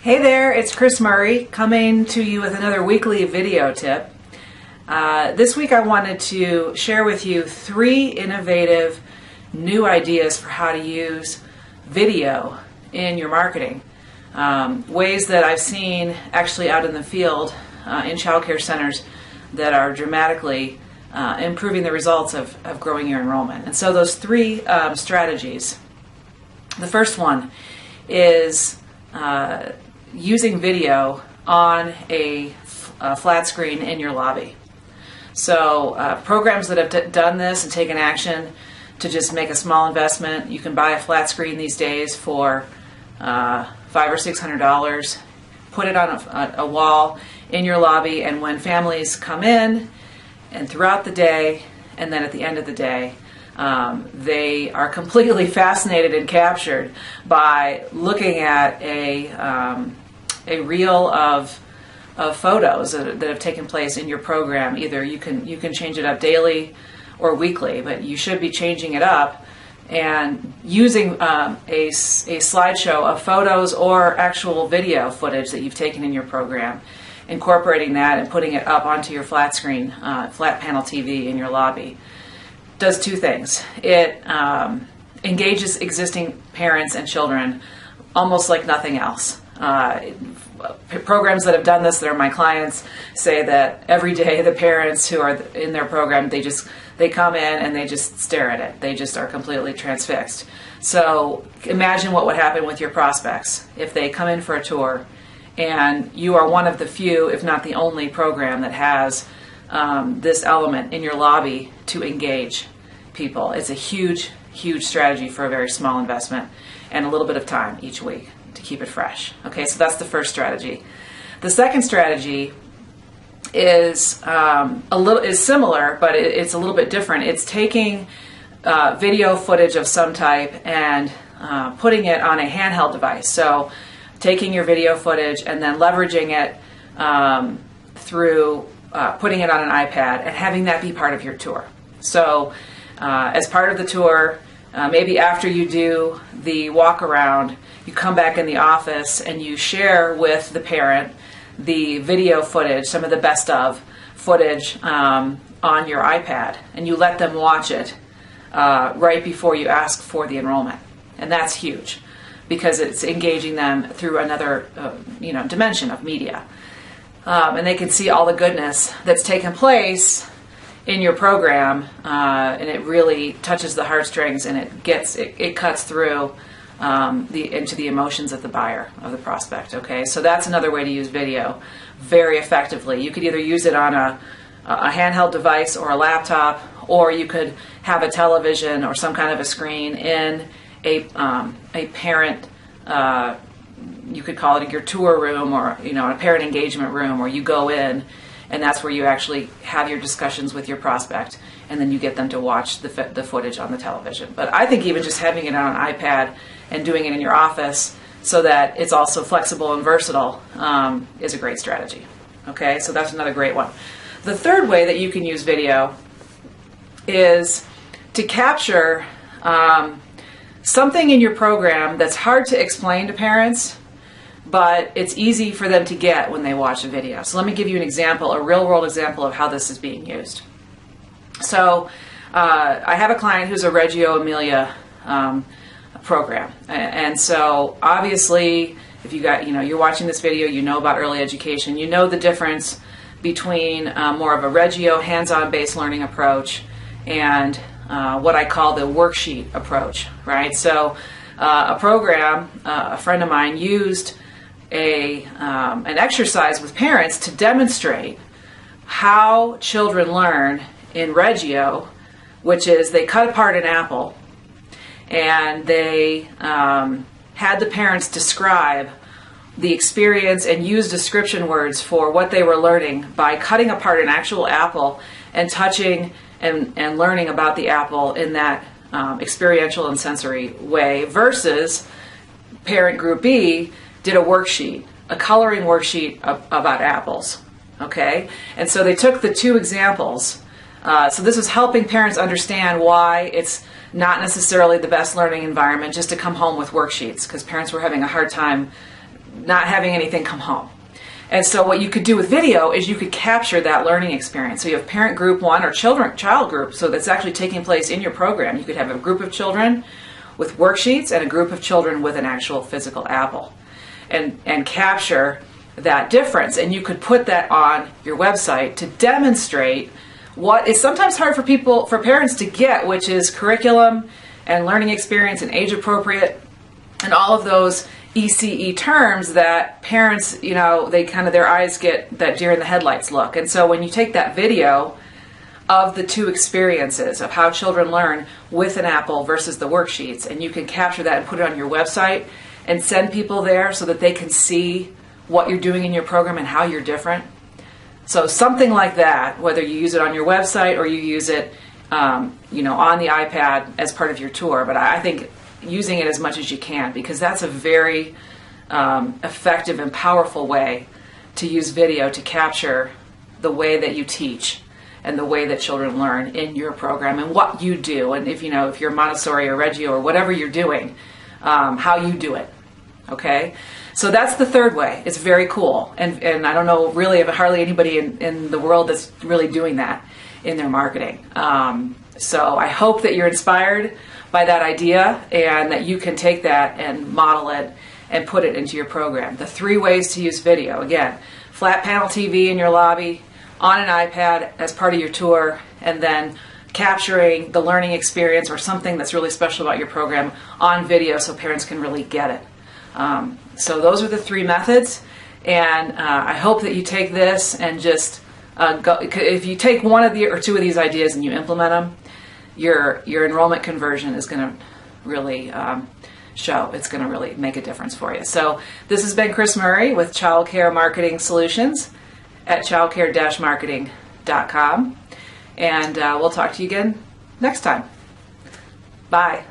Hey there, it's Chris Murray coming to you with another weekly video tip. This week I wanted to share with you 3 innovative new ideas for how to use video in your marketing. Ways that I've seen actually out in the field in childcare centers that are dramatically improving the results of growing your enrollment. And so those 3 strategies. The first one is using video on a flat screen in your lobby. So programs that have done this and taken action to just make a small investment, you can buy a flat screen these days for $500 or $600, put it on a wall in your lobby, and when families come in and throughout the day and then at the end of the day, they are completely fascinated and captured by looking at a reel of photos that have taken place in your program. Either you can change it up daily or weekly, but you should be changing it up and using a slideshow of photos or actual video footage that you've taken in your program, incorporating that and putting it up onto your flat screen, flat panel TV in your lobby. Does 2 things. It engages existing parents and children almost like nothing else. Programs that have done this, that are my clients, say that every day the parents who are in their program, they come in and they just stare at it. They just are completely transfixed. So imagine what would happen with your prospects if they come in for a tour and you are one of the few, if not the only program that has this element in your lobby to engage people. It's a huge, huge strategy for a very small investment and a little bit of time each week to keep it fresh. Okay, so that's the first strategy. The second strategy is similar, but it's a little bit different. It's taking video footage of some type and putting it on a handheld device. So taking your video footage and then leveraging it through putting it on an iPad and having that be part of your tour. So as part of the tour, maybe after you do the walk around, you come back in the office and you share with the parent the video footage, some of the best of footage on your iPad, and you let them watch it right before you ask for the enrollment. And that's huge because it's engaging them through another dimension of media. And they can see all the goodness that's taken place in your program, and it really touches the heartstrings, and it cuts through into the emotions of the buyer, of the prospect. Okay, so that's another way to use video very effectively. You could either use it on a handheld device or a laptop, or you could have a television or some kind of a screen in a parent. You could call it your tour room, or a parent engagement room, where you go in and that's where you actually have your discussions with your prospect, and then you get them to watch the footage on the television. But I think even just having it on an iPad and doing it in your office so that it's also flexible and versatile is a great strategy. Okay, so that's another great one. The third way that you can use video is to capture something in your program that's hard to explain to parents, but it's easy for them to get when they watch a video. So let me give you an example, a real-world example of how this is being used. So I have a client who's a Reggio Emilia program, and so obviously, if you're watching this video, you know about early education. You know the difference between more of a Reggio hands-on based learning approach and what I call the worksheet approach, right? So a program, a friend of mine used an exercise with parents to demonstrate how children learn in Reggio, which is they cut apart an apple and they had the parents describe the experience and use description words for what they were learning by cutting apart an actual apple and touching and learning about the apple in that experiential and sensory way, versus parent group B did a worksheet, a coloring worksheet about apples. Okay, and so they took the 2 examples. So this was helping parents understand why it's not necessarily the best learning environment just to come home with worksheets, because parents were having a hard time not having anything come home. And so what you could do with video is you could capture that learning experience. So you have parent group 1 or child group, so that's actually taking place in your program. You could have a group of children with worksheets and a group of children with an actual physical apple, and capture that difference. And you could put that on your website to demonstrate what is sometimes hard for parents to get, which is curriculum and learning experience and age appropriate and all of those ECE terms that parents, they their eyes get that deer in the headlights look. And so when you take that video of the two experiences of how children learn with an apple versus the worksheets, and you can capture that and put it on your website and send people there so that they can see what you're doing in your program and how you're different. So something like that, whether you use it on your website or you use it on the iPad as part of your tour, but I think using it as much as you can, because that's a very effective and powerful way to use video to capture the way that you teach and the way that children learn in your program and what you do, and if you're Montessori or Reggio or whatever you're doing, how you do it. Okay, so that's the third way. It's very cool, and I don't know really of hardly anybody in the world that's really doing that in their marketing. So I hope that you're inspired by that idea and that you can take that and model it and put it into your program. The 3 ways to use video. Again, flat panel TV in your lobby, on an iPad as part of your tour, and then capturing the learning experience or something that's really special about your program on video so parents can really get it. So those are the 3 methods, and I hope that you take this and just if you take one of or 2 of these ideas and you implement them, your enrollment conversion is going to really show. It's going to really make a difference for you. So this has been Chris Murray with Child Care Marketing Solutions at childcare-marketing.com, and we'll talk to you again next time. Bye.